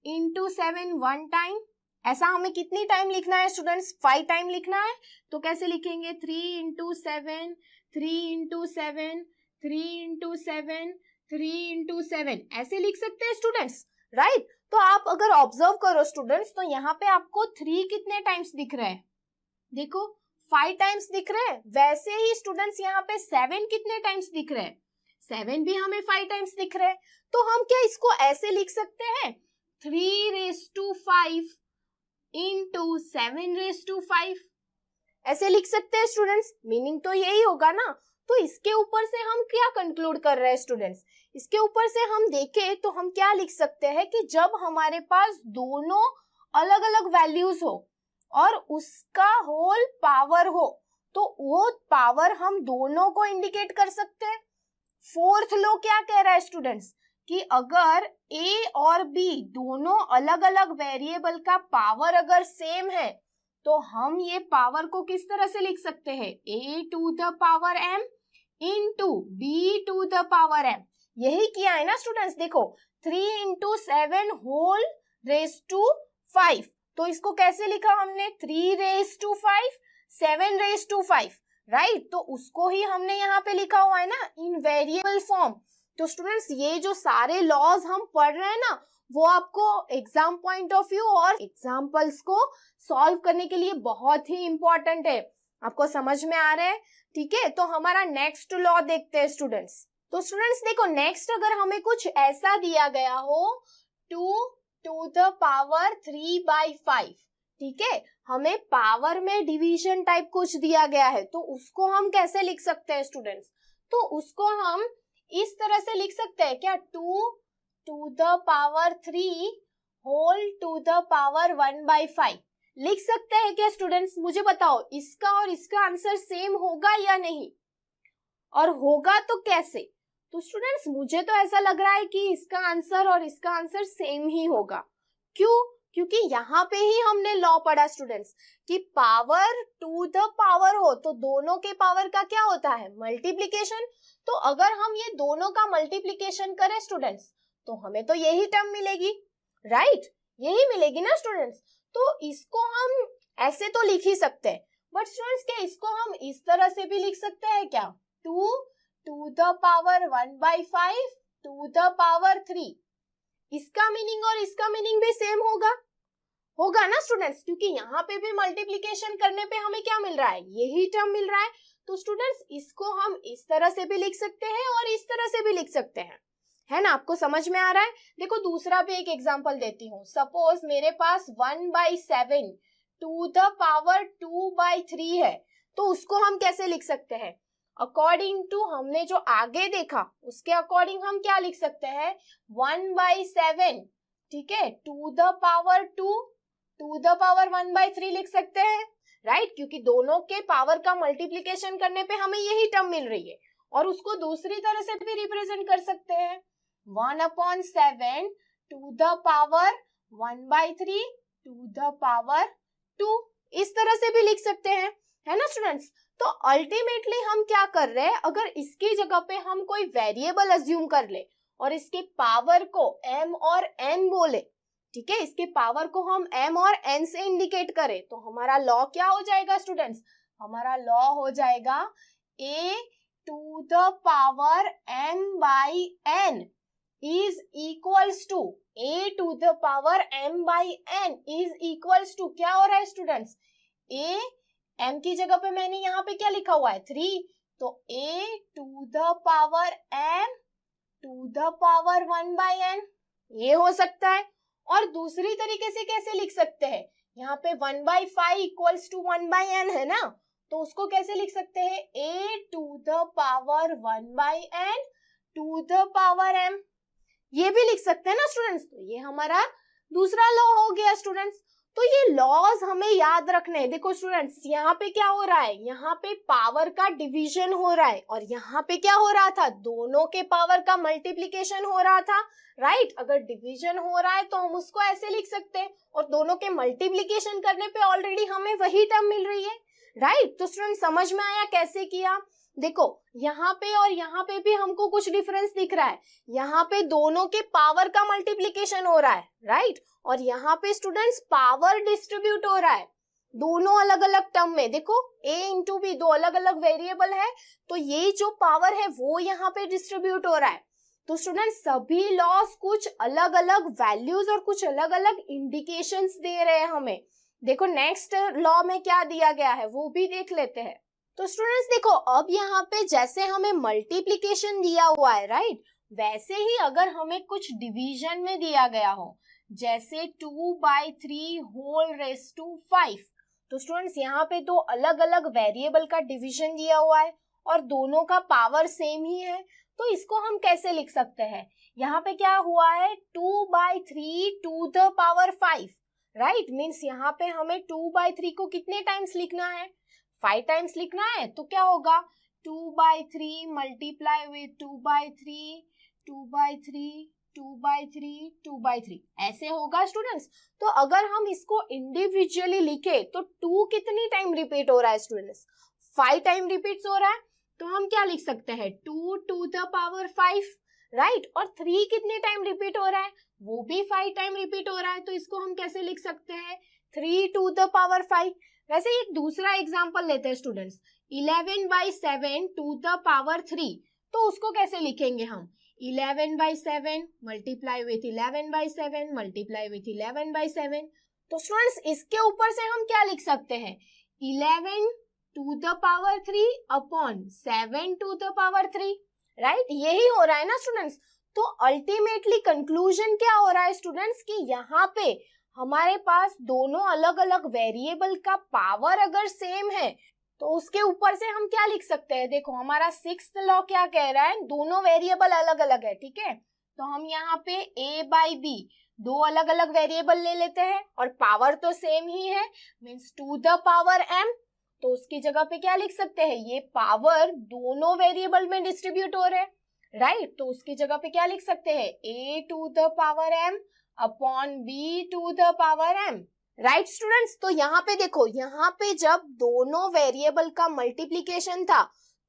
इंटू 7 1 टाइम, ऐसा हमें कितनी टाइम लिखना है स्टूडेंट्स, 5 टाइम लिखना है। तो कैसे लिखेंगे, 3 इंटू 7 3 इंटू 7 3 इंटू 7 3 इंटू 7, ऐसे लिख सकते हैं स्टूडेंट्स, राइट। तो आप अगर ऑब्जर्व करो स्टूडेंट्स तो यहाँ पे आपको 3 कितने टाइम्स दिख रहे हैं, देखो 5 टाइम्स दिख रहे हैं। वैसे ही स्टूडेंट्स यहाँ पे 7 कितने टाइम्स दिख रहे हैं, 7 भी हमें 5 टाइम्स दिख रहे हैं। तो हम क्या इसको ऐसे लिख सकते हैं, 3 raise to 5 into 7 raise to 5, ऐसे लिख सकते हैं स्टूडेंट्स। मीनिंग तो यही होगा ना। तो इसके ऊपर से हम क्या कंक्लूड कर रहे हैं स्टूडेंट्स, इसके ऊपर से हम देखें तो हम क्या लिख सकते हैं कि जब हमारे पास दोनों अलग अलग वैल्यूज हो और उसका होल पावर हो तो वो पावर हम दोनों को इंडिकेट कर सकते हैं। फोर्थ लॉ क्या कह रहा है स्टूडेंट्स कि अगर a और b दोनों अलग अलग वेरिएबल का पावर अगर सेम है तो हम ये पावर को किस तरह से लिख सकते हैं, a to the power m into b to the power m। यही किया है ना स्टूडेंट्स। देखो 3 इंटू 7 होल रेज टू 5, तो इसको कैसे लिखा हमने, 3 raise to 5 7 raise to 5, right. तो उसको ही हमने यहाँ पे लिखा हुआ है ना इन वेरिएबल फॉर्म। तो स्टूडेंट्स ये जो सारे लॉज हम पढ़ रहे हैं ना वो आपको एग्जाम पॉइंट ऑफ व्यू और एग्जाम्पल्स को सॉल्व करने के लिए बहुत ही इंपॉर्टेंट है। आपको समझ में आ रहा है, ठीक है। तो हमारा नेक्स्ट लॉ देखते हैं स्टूडेंट्स। तो स्टूडेंट्स देखो नेक्स्ट अगर हमें कुछ ऐसा दिया गया हो 2 टू द पावर 3/5, ठीक है, हमें पावर में डिवीजन टाइप कुछ दिया गया है तो उसको हम कैसे लिख सकते हैं स्टूडेंट्स, तो उसको हम इस तरह से लिख सकते हैं क्या, 2 to the power 3 whole to the power 1/5 लिख सकते हैं क्या स्टूडेंट्स? मुझे बताओ इसका और इसका आंसर सेम होगा या नहीं, और होगा तो कैसे? तो स्टूडेंट्स मुझे तो ऐसा लग रहा है कि इसका आंसर और इसका आंसर सेम ही होगा। क्यों? क्योंकि यहाँ पे ही हमने लॉ पढ़ा स्टूडेंट्स कि पावर टू द पावर हो तो दोनों के पावर का क्या होता है, मल्टीप्लिकेशन। तो अगर हम ये दोनों का मल्टीप्लिकेशन करें स्टूडेंट्स तो हमें तो यही टर्म मिलेगी, राइट, यही मिलेगी ना स्टूडेंट्स। तो इसको हम ऐसे तो लिख ही सकते हैं, बट स्टूडेंट्स क्या इसको हम इस तरह से भी लिख सकते हैं क्या, 2 to the power 1/5 to the power 3, इसका मीनिंग और इसका मीनिंग भी सेम होगा ना स्टूडेंट्स, क्योंकि यहाँ पे भी मल्टीप्लिकेशन करने पे हमें क्या मिल रहा है, यही टर्म मिल रहा है। तो स्टूडेंट्स इसको हम इस तरह से भी लिख सकते हैं और इस तरह से भी लिख सकते हैं, है ना। आपको समझ में आ रहा है? देखो दूसरा भी एक एग्जांपल देती हूँ। सपोज मेरे पास 1/7 टू द पावर 2/3 है, तो उसको हम कैसे लिख सकते हैं, अकॉर्डिंग टू हमने जो आगे देखा उसके अकॉर्डिंग हम क्या लिख सकते हैं, 1/7, ठीक है, to the power 2 to the power 1/3 लिख सकते हैं, राइट, क्योंकि दोनों के पावर का मल्टीप्लीकेशन करने पे हमें यही टर्म मिल रही है। और उसको दूसरी तरह से भी रिप्रेजेंट कर सकते हैं, 1/7 to the power 1/3 to the power 2, इस तरह से भी लिख सकते हैं, है ना स्टूडेंट्स। तो अल्टीमेटली हम क्या कर रहे हैं, अगर इसकी जगह पे हम कोई वेरिएबल अज्यूम कर ले और इसके पावर को m और n बोले, ठीक है, इसके पावर को हम m और n से इंडिकेट करें, तो हमारा लॉ क्या हो जाएगा स्टूडेंट्स, हमारा लॉ हो जाएगा a to the power m/n is equals to a to the power m/n is equals to, क्या हो रहा है स्टूडेंट्स, a m की जगह पे मैंने यहाँ पे क्या लिखा हुआ है 3, तो a to the power m to the power 1/n, ये हो सकता है। और दूसरी तरीके से कैसे लिख सकते हैं, यहाँ पे 1/5 इक्वल्स टू 1/n है ना, तो उसको कैसे लिख सकते हैं, a to the power 1/n to the power m, ये भी लिख सकते हैं ना स्टूडेंट्स। तो ये हमारा दूसरा लॉ हो गया स्टूडेंट्स। तो ये लॉज हमें याद रखने हैं। देखो स्टूडेंट्स, यहाँ पे क्या हो रहा है, यहाँ पे पावर का डिवीजन हो रहा है और यहाँ पे क्या हो रहा था, दोनों के पावर का मल्टीप्लीकेशन हो रहा था, राइट। अगर डिवीजन हो रहा है तो हम उसको ऐसे लिख सकते हैं और दोनों के मल्टीप्लीकेशन करने पे ऑलरेडी हमें वही टर्म मिल रही है, राइट। तो स्टूडेंट समझ में आया कैसे किया। देखो यहाँ पे और यहाँ पे भी हमको कुछ डिफरेंस दिख रहा है, यहाँ पे दोनों के पावर का मल्टीप्लीकेशन हो रहा है, राइट, और यहाँ पे स्टूडेंट्स पावर डिस्ट्रीब्यूट हो रहा है दोनों अलग अलग टर्म में। देखो a इंटू b, दो अलग अलग वेरिएबल है, तो ये जो पावर है वो यहाँ पे डिस्ट्रीब्यूट हो रहा है। तो स्टूडेंट्स सभी लॉस कुछ अलग अलग वैल्यूज और कुछ अलग अलग इंडिकेशंस दे रहे हैं हमें। देखो नेक्स्ट लॉ में क्या दिया गया है वो भी देख लेते हैं। तो स्टूडेंट्स देखो, अब यहाँ पे जैसे हमें मल्टीप्लीकेशन दिया हुआ है, राइट, वैसे ही अगर हमें कुछ डिवीजन में दिया गया हो, जैसे 2/3 होल रेस टू 5, तो स्टूडेंट्स यहाँ पे दो अलग अलग वेरिएबल का डिवीजन दिया हुआ है और दोनों का पावर सेम ही है, तो इसको हम कैसे लिख सकते हैं, यहाँ पे क्या हुआ है 2/3 to the power 5, right, means यहाँ पे हमें 2/3 को कितने टाइम्स लिखना है, 5 टाइम्स लिखना है। तो क्या होगा 2/3 मल्टीप्लाई विथ 2/3 2/3 2/3 2/3, ऐसे होगा स्टूडेंट्स। तो अगर हम इसको इंडिविजुअली लिखे तो 2 कितनी टाइम रिपीट हो रहा है स्टूडेंट्स, 5 टाइम रिपीट हो रहा है, तो हम क्या लिख सकते हैं 2 टू द पावर 5, राइट, और 3 कितने टाइम रिपीट हो रहा है, वो भी 5 टाइम रिपीट हो रहा है, तो इसको हम कैसे लिख सकते हैं 3 टू द पावर 5। वैसे एक दूसरा एग्जांपल लेते हैं स्टूडेंट्स, 11/7 टू द पावर 3, तो उसको कैसे लिखेंगे हम 11/7 मल्टीप्लाई विथ 11/7 मल्टीप्लाई विथ 11/7। तो स्टूडेंट्स इसके ऊपर से हम क्या लिख सकते हैं 11 to the power 3 upon 7 to the power 3, right, यही हो रहा है ना स्टूडेंट्स। तो अल्टीमेटली कंक्लूजन क्या हो रहा है स्टूडेंट्स कि यहाँ पे हमारे पास दोनों अलग अलग वेरिएबल का पावर अगर सेम है तो उसके ऊपर से हम क्या लिख सकते हैं, देखो हमारा 6th लॉ क्या कह रहा है, दोनों वेरिएबल अलग अलग है, ठीक है, तो हम यहाँ पे a/b दो अलग अलग वेरिएबल ले लेते हैं और पावर तो सेम ही है, means to the power m, तो उसकी जगह पे क्या लिख सकते हैं, ये पावर दोनों वेरिएबल में डिस्ट्रीब्यूट हो रहे हैं, राइट, तो उसकी जगह पे क्या लिख सकते हैं a to the power m upon b to the power m, right students. तो यहाँ पे देखो, यहाँ पे जब दोनों वेरिएबल का मल्टीप्लीकेशन था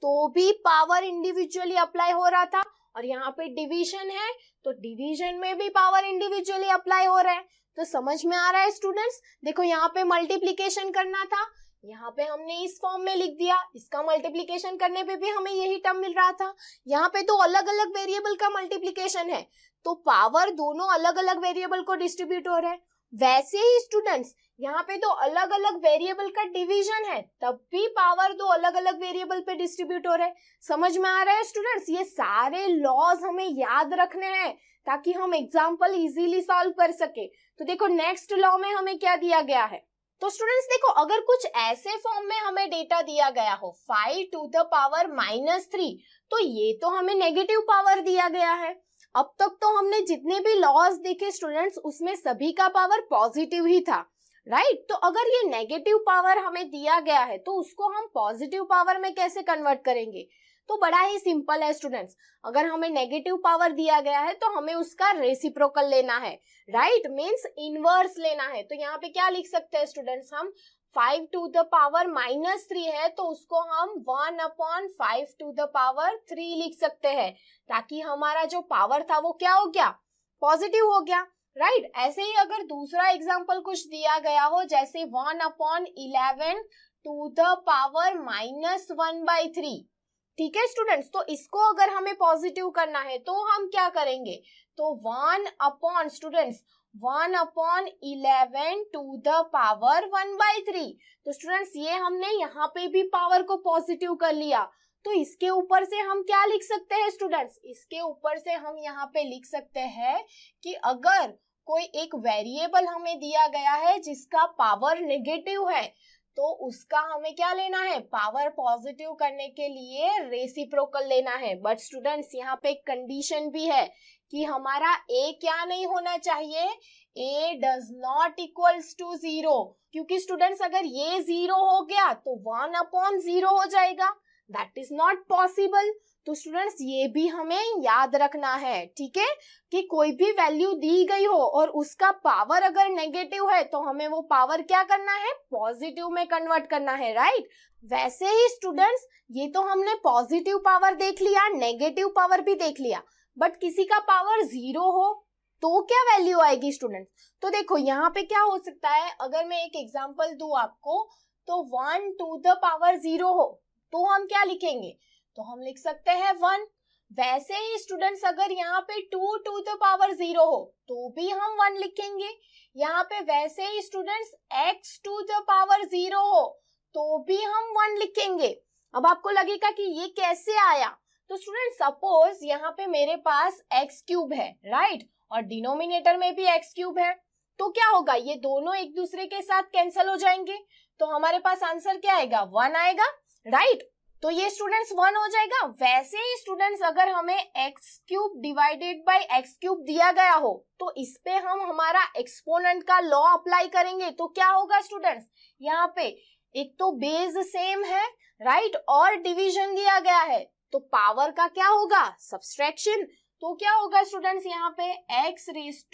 तो भी पावर इंडिविजुअली अप्लाई हो रहा था, और यहाँ पे डिवीजन है तो डिवीजन में भी पावर इंडिविजुअली अप्लाई हो रहा है। तो समझ में आ रहा है स्टूडेंट्स। देखो यहाँ पे मल्टीप्लीकेशन करना था, यहाँ पे हमने इस फॉर्म में लिख दिया, इसका मल्टीप्लीकेशन करने पे भी हमें यही टर्म मिल रहा था। यहाँ पे तो अलग अलग वेरिएबल का मल्टीप्लीकेशन है तो पावर दोनों अलग अलग वेरिएबल को डिस्ट्रीब्यूट हो रहा है। वैसे ही स्टूडेंट्स यहाँ पे तो अलग अलग वेरिएबल का डिवीजन है तब भी पावर दो अलग अलग वेरिएबल पे डिस्ट्रीब्यूट हो रहे हैं। समझ में आ रहा है स्टूडेंट्स, ये सारे लॉज हमें याद रखने हैं ताकि हम एग्जाम्पल इजीली सॉल्व कर सके। तो देखो नेक्स्ट लॉ में हमें क्या दिया गया है, तो स्टूडेंट्स देखो अगर कुछ ऐसे फॉर्म में हमें डेटा दिया गया हो 5 टू द पावर -3, तो ये तो हमें नेगेटिव पावर दिया गया है। अब तक तो हमने जितने भी लॉज देखे स्टूडेंट्स उसमें सभी का पावर पॉजिटिव ही था, राइट। तो अगर ये नेगेटिव पावर हमें दिया गया है तो उसको हम पॉजिटिव पावर में कैसे कन्वर्ट करेंगे? तो बड़ा ही सिंपल है स्टूडेंट्स, अगर हमें नेगेटिव पावर दिया गया है तो हमें उसका रेसिप्रोकल लेना है, राइट, मींस इनवर्स लेना है। तो यहाँ पे क्या लिख सकते हैं स्टूडेंट्स, हम 5 टू द पावर -3 है तो उसको हम 1/5 टू द पावर 3 लिख सकते हैं, ताकि हमारा जो पावर था वो क्या हो गया, पॉजिटिव हो गया, राइट। ऐसे ही अगर दूसरा एग्जाम्पल कुछ दिया गया हो, जैसे 1/11 टू द पावर -1/3, ठीक है स्टूडेंट्स। तो इसको अगर हमें पॉजिटिव करना है तो हम क्या करेंगे, तो 1/11 टू द पावर 1/3। तो स्टूडेंट्स ये हमने यहाँ पे भी पावर को पॉजिटिव कर लिया, तो इसके ऊपर से हम क्या लिख सकते हैं स्टूडेंट्स, इसके ऊपर से हम यहाँ पे लिख सकते हैं कि अगर कोई एक वेरिएबल हमें दिया गया है जिसका पावर नेगेटिव है तो उसका हमें क्या लेना है, पावर पॉजिटिव करने के लिए रेसिप्रोकल लेना है। बट स्टूडेंट्स यहाँ पे एक कंडीशन भी है कि हमारा a क्या नहीं होना चाहिए, a does not equals to 0, क्योंकि स्टूडेंट्स अगर ये 0 हो गया तो 1/0 हो जाएगा, दैट इज नॉट पॉसिबल। तो स्टूडेंट्स ये भी हमें याद रखना है, ठीक है, कि कोई भी वैल्यू दी गई हो और उसका पावर अगर नेगेटिव है तो हमें वो पावर क्या करना है, पॉजिटिव में कन्वर्ट करना है, राइट। वैसे ही स्टूडेंट्स ये तो हमने पॉजिटिव पावर देख लिया, नेगेटिव पावर भी देख लिया, बट किसी का पावर 0 हो तो क्या वैल्यू आएगी स्टूडेंट्स? तो देखो यहाँ पे क्या हो सकता है, अगर मैं एक एग्जांपल दूं आपको, तो 1 टू द पावर 0 हो तो हम क्या लिखेंगे, तो हम लिख सकते हैं 1। वैसे ही स्टूडेंट्स अगर यहाँ पे 2 टू द पावर 0 हो तो भी हम 1 लिखेंगे। यहाँ पे वैसे ही students x to the power 0 हो तो भी हम 1 लिखेंगे। अब आपको लगेगा कि ये कैसे आया, तो स्टूडेंट सपोज यहाँ पे मेरे पास x क्यूब है, राइट, और डिनोमिनेटर में भी x क्यूब है, तो क्या होगा, ये दोनों एक दूसरे के साथ कैंसिल हो जाएंगे, तो हमारे पास आंसर क्या आएगा, 1 आएगा, राइट। तो ये स्टूडेंट्स 1 हो जाएगा। वैसे ही स्टूडेंट्स अगर हमें x³ डिवाइडेड बाय x³ दिया गया हो तो इस पे हम हमारा एक्सपोनेंट का लॉ अप्लाई करेंगे, तो क्या होगा स्टूडेंट्स, यहाँ पे एक तो बेस सेम है, राइट, और डिवीजन दिया गया है तो पावर का क्या होगा, सब्सट्रैक्शन। तो क्या होगा स्टूडेंट्स, यहाँ पे x⁻³ -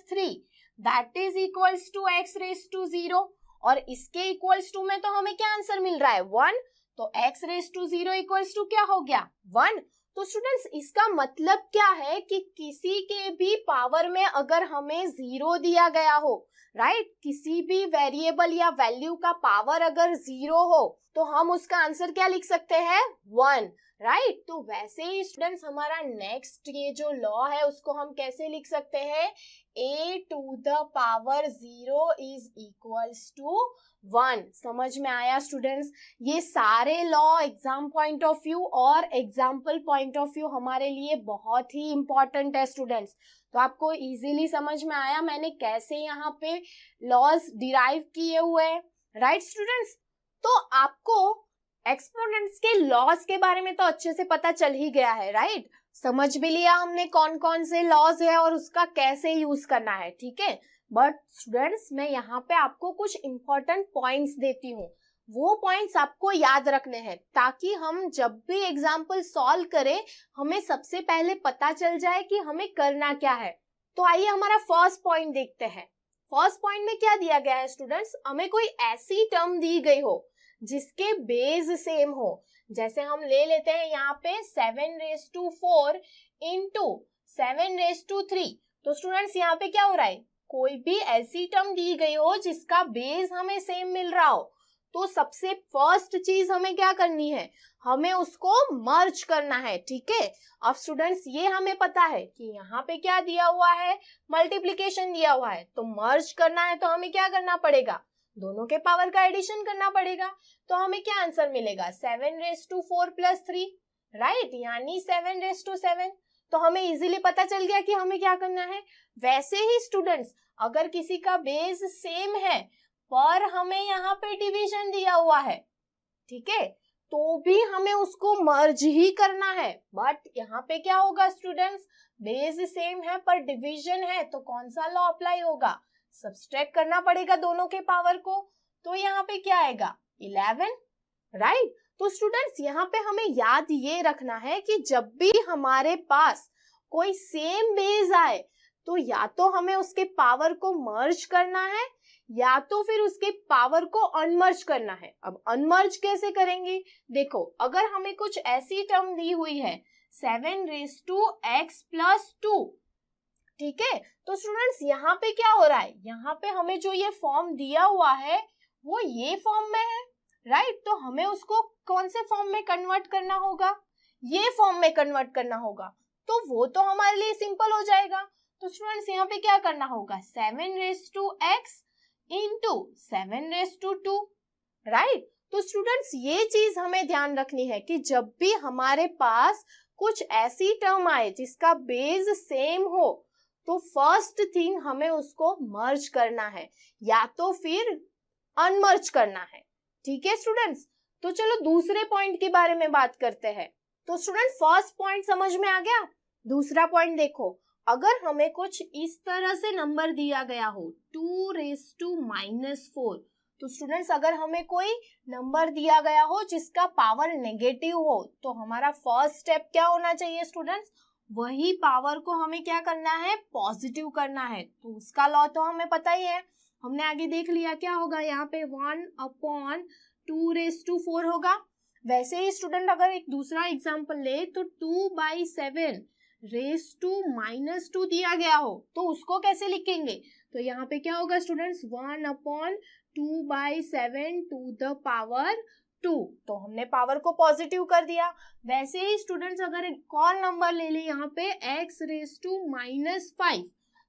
3 that is equals to x⁻0, और इसके इक्वल्स टू में तो हमें क्या आंसर मिल रहा है, 1, तो x⁻0 इक्वल्स टू क्या हो गया, 1। तो स्टूडेंट्स इसका मतलब क्या है कि किसी के भी पावर में अगर हमें 0 दिया गया हो, राइट, किसी भी वेरिएबल या वैल्यू का पावर अगर 0 हो तो हम उसका आंसर क्या लिख सकते हैं, 1, राइट। तो वैसे ही स्टूडेंट्स हमारा नेक्स्ट ये जो लॉ है उसको हम कैसे लिख सकते हैं, a to the power 0 is equals to 1। समझ में आया स्टूडेंट्स? ये सारे law exam point of view और एग्जाम्पल पॉइंट ऑफ व्यू हमारे लिए बहुत ही इंपॉर्टेंट है स्टूडेंट्स। तो आपको इजीली समझ में आया मैंने कैसे यहाँ पे लॉज डिराइव किए हुए हैं, राइट स्टूडेंट्स। तो आपको एक्सपोनेंट्स के लॉज के बारे में तो अच्छे से पता चल ही गया है, राइट, समझ भी लिया हमने कौन कौन से लॉज है और उसका कैसे यूज करना है, ठीक है। बट स्टूडेंट्स मैं यहाँ पे आपको कुछ इंपॉर्टेंट पॉइंट्स देती हूँ, वो पॉइंट्स आपको याद रखने हैं ताकि हम जब भी एग्जाम्पल सॉल्व करें हमें सबसे पहले पता चल जाए कि हमें करना क्या है। तो आइए हमारा फर्स्ट पॉइंट देखते हैं। फर्स्ट पॉइंट में क्या दिया गया है स्टूडेंट्स, हमें कोई ऐसी टर्म दी गई हो जिसके बेस सेम हो, जैसे हम ले लेते हैं यहाँ पे 7⁴ इंटू 7⁻3। तो स्टूडेंट्स यहाँ पे क्या हो रहा है, कोई भी ऐसी टर्म दी गई हो जिसका बेस हमें सेम मिल रहा हो, तो सबसे फर्स्ट चीज हमें क्या करनी है, हमें उसको मर्ज करना है, ठीक है। अब स्टूडेंट्स ये हमें पता है कि यहाँ पे क्या दिया हुआ है, मल्टीप्लीकेशन दिया हुआ है, तो मर्ज करना है तो हमें क्या करना पड़ेगा, दोनों के पावर का एडिशन करना पड़ेगा। तो हमें क्या आंसर मिलेगा, 7⁴ + 3, राइट, यानी 7⁻7। तो हमें इजीली पता चल गया कि हमें क्या करना है। वैसे ही स्टूडेंट्स अगर किसी का बेस सेम है पर हमें यहाँ पे डिवीजन दिया हुआ है, ठीक है, तो भी हमें उसको मर्ज ही करना है। बट यहाँ पे क्या होगा स्टूडेंट्स, बेस सेम है पर डिवीजन है तो कौन सा लॉ अप्लाई होगा, सब्सट्रैक्ट करना पड़ेगा दोनों के पावर को, तो यहाँ पे क्या आएगा 11, राइट। तो स्टूडेंट्स यहाँ पे हमें याद ये रखना है कि जब भी हमारे पास कोई सेम बेस आए तो या तो हमें उसके पावर को मर्ज करना है या तो फिर उसके पावर को अनमर्ज करना है। अब अनमर्ज कैसे करेंगे, देखो अगर हमें कुछ ऐसी टर्म दी हुई है 7x+2, ठीक है, तो स्टूडेंट्स यहाँ पे क्या हो रहा है, यहाँ पे हमें जो ये फॉर्म दिया हुआ है वो ये फॉर्म में है, राइट। तो हमें उसको कौन से फॉर्म में कन्वर्ट करना होगा, ये फॉर्म में कन्वर्ट करना होगा, तो वो तो हमारे लिए सिंपल हो जाएगा। तो स्टूडेंट्स यहाँ पे क्या करना होगा 7x into 7/2, राइट। तो स्टूडेंट्स ये चीज हमें ध्यान रखनी है कि जब भी हमारे पास कुछ ऐसी टर्म आए जिसका बेस सेम हो तो फर्स्ट थिंग हमें उसको मर्ज करना है या तो फिर अनमर्ज करना है, ठीक है स्टूडेंट्स। तो चलो दूसरे पॉइंट के बारे में बात करते हैं। तो स्टूडेंट फर्स्ट पॉइंट समझ में आ गया, दूसरा पॉइंट देखो, अगर हमें कुछ इस तरह से नंबर दिया गया हो 2⁻⁻⁴, तो स्टूडेंट्स अगर हमें कोई नंबर दिया गया हो जिसका पावर नेगेटिव हो तो हमारा फर्स्ट स्टेप क्या होना चाहिए स्टूडेंट्स, वही पावर को हमें क्या करना है, पॉजिटिव करना है। तो उसका लॉ तो हमें पता ही है, हमने आगे देख लिया, क्या होगा यहाँ पे 1/2⁴ होगा। वैसे ही स्टूडेंट अगर एक दूसरा एग्जांपल ले तो 2/7⁻² दिया गया हो तो उसको कैसे लिखेंगे, तो यहाँ पे क्या होगा स्टूडेंट्स 1/2/7 तो हमने पावर को पॉजिटिव कर दिया। वैसे ही स्टूडेंट्स अगर एक और नंबर ले ले यहाँ पे x⁻⁵,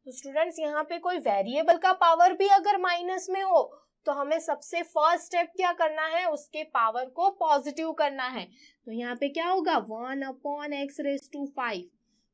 तो स्टूडेंट्स यहाँ पे कोई वेरिएबल का पावर भी अगर माइनस में हो तो हमें सबसे फर्स्ट स्टेप क्या करना है, उसके पावर को पॉजिटिव करना है। तो यहाँ पे क्या होगा 1/x⁵।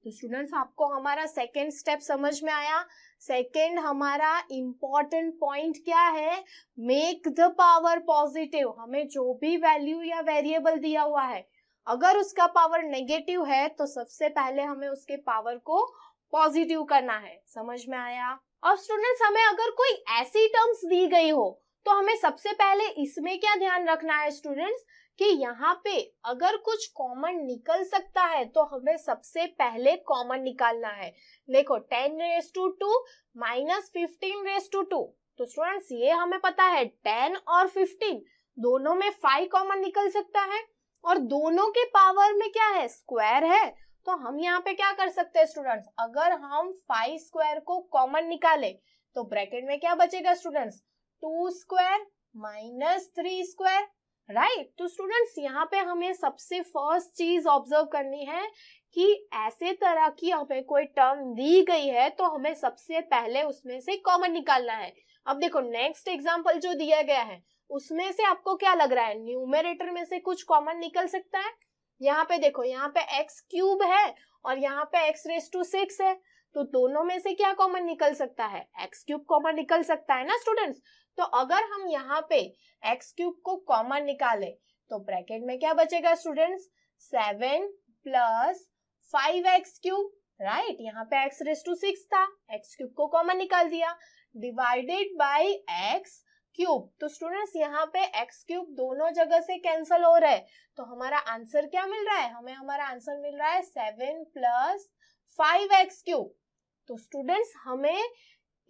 तो स्टूडेंट्स आपको हमारा सेकेंड स्टेप समझ में आया। सेकेंड हमारा इंपॉर्टेंट पॉइंट क्या है, मेक द पावर पॉजिटिव। हमें जो भी वैल्यू या वेरिएबल दिया हुआ है अगर उसका पावर नेगेटिव है तो सबसे पहले हमें उसके पावर को पॉजिटिव करना है, समझ में आया। अब स्टूडेंट्स हमें अगर कोई ऐसी टर्म्स दी गई हो तो हमें सबसे पहले इसमें क्या ध्यान रखना है स्टूडेंट्स कि यहाँ पे अगर कुछ कॉमन निकल सकता है तो हमें सबसे पहले कॉमन निकालना है। देखो 10⁻² -15⁻², तो स्टूडेंट्स ये हमें पता है 10 और 15 दोनों में 5 कॉमन निकल सकता है और दोनों के पावर में क्या है, स्क्वायर है। तो हम यहाँ पे क्या कर सकते हैं स्टूडेंट्स, अगर हम 5² को कॉमन निकाले तो ब्रैकेट में क्या बचेगा स्टूडेंट्स, 2² -3², राइट। तो स्टूडेंट्स यहाँ पे हमें सबसे फर्स्ट चीज ऑब्जर्व करनी है कि ऐसे तरह की हमें कोई टर्म दी गई है तो हमें सबसे पहले उसमें से कॉमन निकालना है। अब देखो नेक्स्ट एग्जांपल जो दिया गया है उसमें से आपको क्या लग रहा है, न्यूमरेटर में से कुछ कॉमन निकल सकता है। यहाँ पे देखो, यहाँ पे x³ है और यहाँ पे x⁻⁶ है, तो दोनों में से क्या कॉमन निकल सकता है, x³ कॉमन निकल सकता है ना स्टूडेंट्स। तो अगर हम यहाँ पे x³ को कॉमन निकाले तो ब्रैकेट में क्या बचेगा स्टूडेंट्स, 7 + 5x³, राइट। यहाँ पे x⁻⁶ था, x³ को कॉमन निकाल दिया, डिवाइडेड बाई x³। तो स्टूडेंट्स यहाँ पे x³ दोनों जगह से कैंसिल हो रहा है, तो हमारा आंसर क्या मिल रहा है, हमें हमारा आंसर मिल रहा है 7 + 5x³। तो स्टूडेंट्स हमें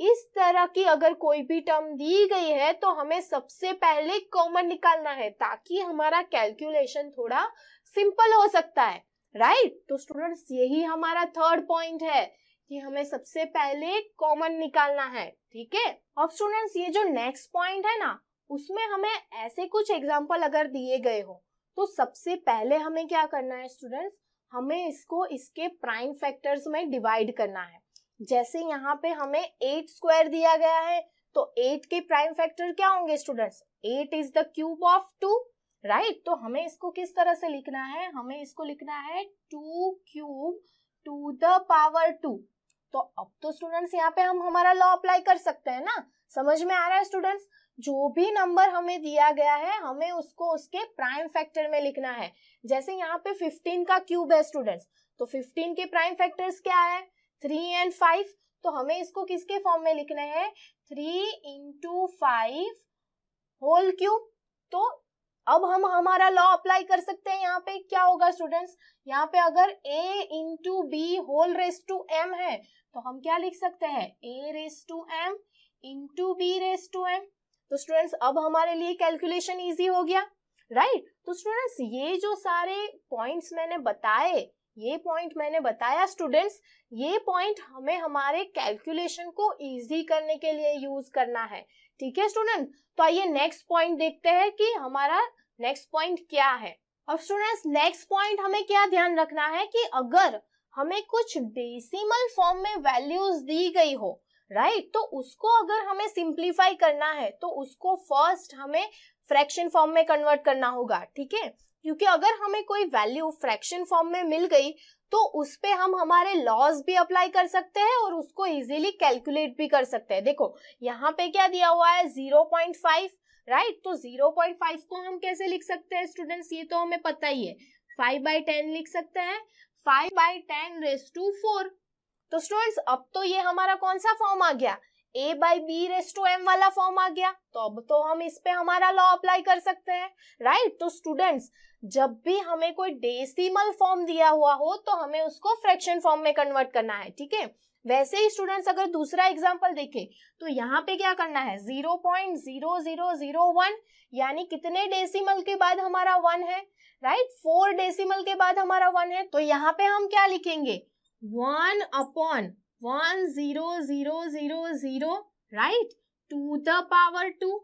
इस तरह की अगर कोई भी टर्म दी गई है तो हमें सबसे पहले कॉमन निकालना है ताकि हमारा कैलकुलेशन थोड़ा सिंपल हो सकता है, राइट। तो स्टूडेंट्स यही हमारा थर्ड पॉइंट है कि हमें सबसे पहले कॉमन निकालना है, ठीक है। अब स्टूडेंट्स ये जो नेक्स्ट पॉइंट है ना, उसमें हमें ऐसे कुछ एग्जांपल अगर दिए गए हो तो सबसे पहले हमें क्या करना है स्टूडेंट्स, हमें इसको इसके प्राइम फैक्टर्स में डिवाइड करना है। जैसे यहाँ पे हमें 8² दिया गया है तो 8 के प्राइम फैक्टर क्या होंगे students, 8 is the cube of 2, right. तो हमें इसको किस तरह से लिखना है, हमें इसको लिखना है 2³ to the power 2। तो अब तो स्टूडेंट्स यहाँ पे हम हमारा लॉ अप्लाई कर सकते हैं ना, समझ में आ रहा है स्टूडेंट्स। जो भी नंबर हमें दिया गया है हमें उसको उसके प्राइम फैक्टर में लिखना है। जैसे यहाँ पे 15 का क्यूब है स्टूडेंट्स, तो 15 के प्राइम फैक्टर्स क्या है, 3 and 5, तो हमें इसको किसके फॉर्म में लिखना है, 3 into 5 होल क्यूब। तो अब हम हमारा लॉ अप्लाई कर सकते हैं। यहाँ पे क्या होगा स्टूडेंट्स, यहाँ पे अगर a into b whole raise to m है तो हम क्या लिख सकते हैं, a raise to m into b raise to m। तो स्टूडेंट्स अब हमारे लिए कैलकुलेशन इजी हो गया, राइट। तो स्टूडेंट्स ये जो सारे पॉइंट्स मैंने बताए, ये पॉइंट मैंने बताया स्टूडेंट्स, ये पॉइंट हमें हमारे कैलकुलेशन को इजी करने के लिए यूज करना है, ठीक है स्टूडेंट। तो आइए नेक्स्ट पॉइंट देखते हैं कि हमारा नेक्स्ट पॉइंट क्या है। अब स्टूडेंट्स नेक्स्ट पॉइंट हमें क्या ध्यान रखना है कि अगर हमें कुछ डेसिमल फॉर्म में वैल्यूज दी गई हो, राइट, तो उसको अगर हमें सिंप्लीफाई करना है तो उसको फर्स्ट हमें फ्रैक्शन फॉर्म में कन्वर्ट करना होगा, ठीक है। क्योंकि अगर हमें कोई वैल्यू फ्रैक्शन फॉर्म में मिल गई तो उस पे हम हमारे लॉज भी अप्लाई कर सकते हैं और उसको इजीली कैलकुलेट भी कर सकते हैं। देखो यहाँ पे क्या दिया हुआ है, 0.5, राइट। तो 0.5 को हम कैसे लिख सकते हैं स्टूडेंट्स, ये तो हमें पता ही है, 5/10 लिख सकते हैं, 5/10 रेस टू 4। तो स्टूडेंट्स अब तो ये हमारा कौन सा फॉर्म आ गया, a/b रेस टू m वाला फॉर्म आ गया। तो अब तो हम इस पे हमारा लॉ अप्लाई कर सकते हैं, राइट। तो स्टूडेंट्स जब भी हमें कोई डेसिमल फॉर्म दिया हुआ हो तो हमें उसको फ्रैक्शन फॉर्म में कन्वर्ट करना है, ठीक है। वैसे ही स्टूडेंट्स अगर दूसरा एग्जांपल देखें तो यहाँ पे क्या करना है, 0.0001, यानी कितने डेसिमल के बाद हमारा 1 है, राइट, 4 डेसिमल के बाद हमारा 1 है। तो यहाँ पे हम क्या लिखेंगे, 1/1000, right, to the power 2,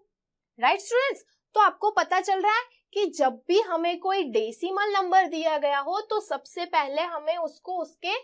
right students. तो आपको पता चल रहा है कि जब भी हमें कोई डेसिमल नंबर दिया गया हो तो सबसे पहले हमें उसको उसके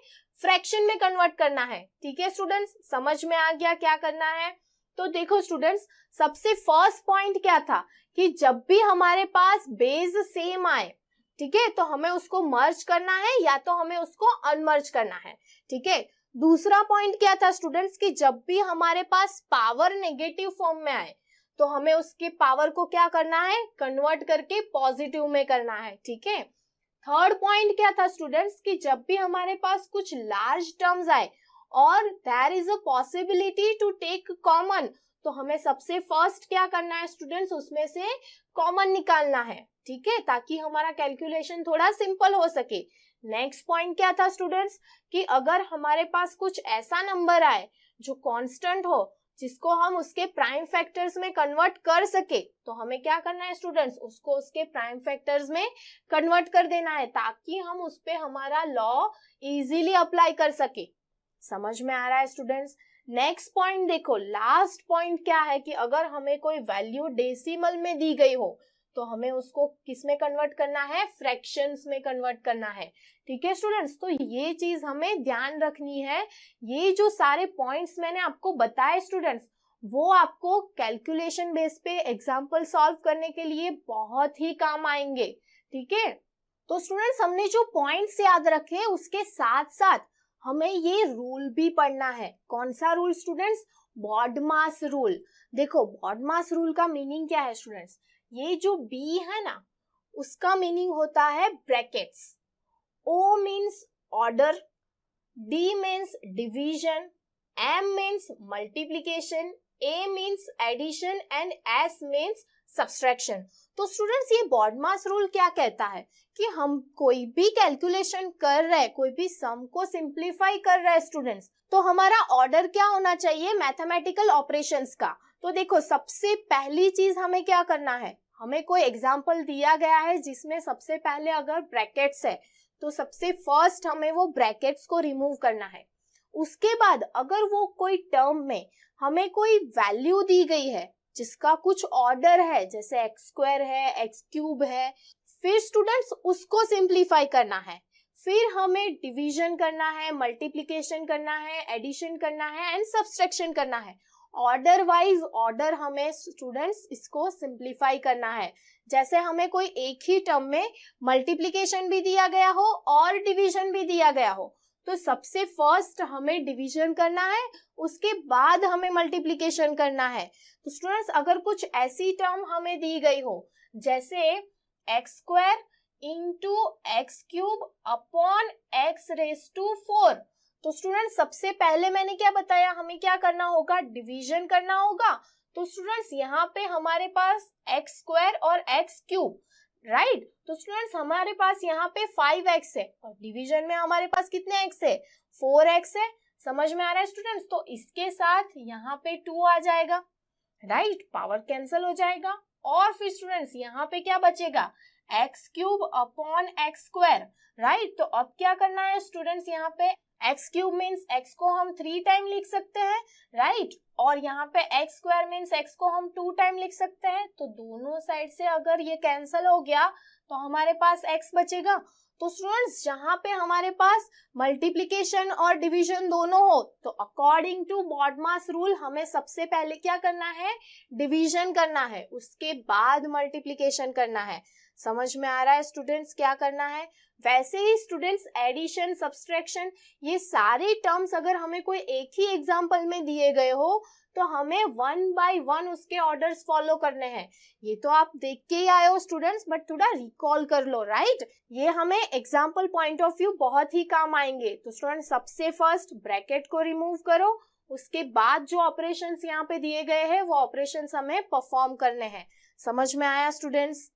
फ्रैक्शन में कन्वर्ट करना है, ठीक है स्टूडेंट्स। समझ में आ गया क्या करना है। तो देखो स्टूडेंट्स सबसे फर्स्ट पॉइंट क्या था कि जब भी हमारे पास बेस सेम आए, ठीक है, तो हमें उसको मर्ज करना है या तो हमें उसको अनमर्ज करना है, ठीक है। दूसरा पॉइंट क्या था स्टूडेंट्स कि जब भी हमारे पास पावर नेगेटिव फॉर्म में आए तो हमें उसके पावर को क्या करना है, कन्वर्ट करके पॉजिटिव में करना है, ठीक है। थर्ड पॉइंट क्या था स्टूडेंट्स कि जब भी हमारे पास कुछ लार्ज टर्म्स आए और there is a possibility to take common, तो हमें सबसे फर्स्ट क्या करना है स्टूडेंट्स, उसमें से कॉमन निकालना है, ठीक है, ताकि हमारा कैलकुलेशन थोड़ा सिंपल हो सके। नेक्स्ट पॉइंट क्या था स्टूडेंट्स कि अगर हमारे पास कुछ ऐसा नंबर आए जो कांस्टेंट हो, जिसको हम उसके प्राइम फैक्टर्स में कन्वर्ट कर सके, तो हमें क्या करना है स्टूडेंट्स, उसको उसके प्राइम फैक्टर्स में कन्वर्ट कर देना है ताकि हम उस पे हमारा लॉ इजीली अप्लाई कर सके। समझ में आ रहा है स्टूडेंट्स। नेक्स्ट पॉइंट देखो, लास्ट पॉइंट क्या है कि अगर हमें कोई वैल्यू डेसिमल में दी गई हो तो हमें उसको किस में कन्वर्ट करना है, फ्रैक्शंस में कन्वर्ट करना है, ठीक है स्टूडेंट्स। तो ये चीज हमें ध्यान रखनी है। ये जो सारे पॉइंट्स मैंने आपको बताए स्टूडेंट्स, वो आपको कैलकुलेशन बेस पे एग्जाम्पल सॉल्व करने के लिए बहुत ही काम आएंगे, ठीक है। तो स्टूडेंट्स हमने जो पॉइंट्स याद रखे उसके साथ साथ हमें ये रूल भी पढ़ना है। कौन सा रूल स्टूडेंट्स, बॉडमास रूल। देखो बॉडमास रूल का मीनिंग क्या है स्टूडेंट्स, ये जो बी है ना उसका मीनिंग होता है brackets, O means order, D means division, M means multiplication, A means addition and S means subtraction. तो स्टूडेंट्स ये बॉडमास रूल क्या कहता है कि हम कोई भी कैलकुलेशन कर रहे हैं, कोई भी सम को सिंप्लीफाई कर रहे हैं स्टूडेंट्स, तो हमारा ऑर्डर क्या होना चाहिए मैथमेटिकल ऑपरेशंस का। तो देखो सबसे पहली चीज हमें क्या करना है, हमें कोई एग्जाम्पल दिया गया है जिसमें सबसे पहले अगर ब्रैकेट्स है तो सबसे फर्स्ट हमें वो ब्रैकेट्स को रिमूव करना है। उसके बाद अगर वो कोई टर्म में हमें कोई वैल्यू दी गई है जिसका कुछ ऑर्डर है, जैसे x² है, x³ है, फिर स्टूडेंट्स उसको सिंप्लीफाई करना है, फिर हमें डिवीजन करना है, मल्टीप्लिकेशन करना है, एडिशन करना है एंड सब्सट्रैक्शन करना है। ऑर्डर वाइज ऑर्डर हमें स्टूडेंट्स इसको सिंप्लीफाई करना है। जैसे हमें कोई एक ही टर्म में मल्टीप्लिकेशन भी दिया गया हो और डिवीजन भी दिया गया हो, तो सबसे फर्स्ट हमें डिवीजन करना है, उसके बाद हमें मल्टीप्लिकेशन करना है। तो स्टूडेंट्स अगर कुछ ऐसी टर्म हमें दी गई हो जैसे x² into x³ upon x raise to 4, तो स्टूडेंट्स सबसे पहले मैंने क्या बताया, हमें क्या करना होगा, डिवीजन करना होगा। तो स्टूडेंट्स यहाँ पे हमारे पास एक्स स्क्वायर और एक्स क्यूब, राइट। तो स्टूडेंट्स हमारे पास यहाँ पे 5x है और डिवीजन में हमारे पास कितने x है, 4x है। समझ में आ रहा है स्टूडेंट्स। तो इसके साथ यहाँ पे 2 आ जाएगा, राइट, पावर कैंसिल हो जाएगा। और फिर स्टूडेंट्स यहाँ पे क्या बचेगा, x cube upon x square, right. तो अब क्या करना है स्टूडेंट्स, यहाँ पे एक्स क्यूब मीन्स एक्स को हम 3 टाइम लिख सकते हैं, राइट। और यहाँ पे एक्स स्क्वायर मीन्स एक्स को हम 2 टाइम लिख सकते हैं। तो दोनों साइड से अगर ये कैंसिल हो गया तो हमारे पास एक्स बचेगा। तो स्टूडेंट्स जहां पे हमारे पास मल्टीप्लिकेशन और डिवीजन दोनों हो, तो अकॉर्डिंग टू बॉडमास रूल हमें सबसे पहले क्या करना है, डिवीजन करना है, उसके बाद मल्टीप्लिकेशन करना है। समझ में आ रहा है स्टूडेंट्स क्या करना है। वैसे ही स्टूडेंट्स एडिशन, सब्सट्रैक्शन, ये सारे टर्म्स अगर हमें कोई एक ही एग्जाम्पल में दिए गए हो तो हमें 1 बाय 1 उसके ऑर्डर्स फॉलो करने हैं। ये तो आप देख के ही आए हो स्टूडेंट्स, बट थोड़ा रिकॉल कर लो, राइट। ये हमें एग्जाम्पल पॉइंट ऑफ व्यू बहुत ही काम आएंगे। तो स्टूडेंट्स सबसे फर्स्ट ब्रैकेट को रिमूव करो, उसके बाद जो ऑपरेशंस यहाँ पे दिए गए हैं वो ऑपरेशंस हमें परफॉर्म करने हैं। समझ में आया स्टूडेंट्स।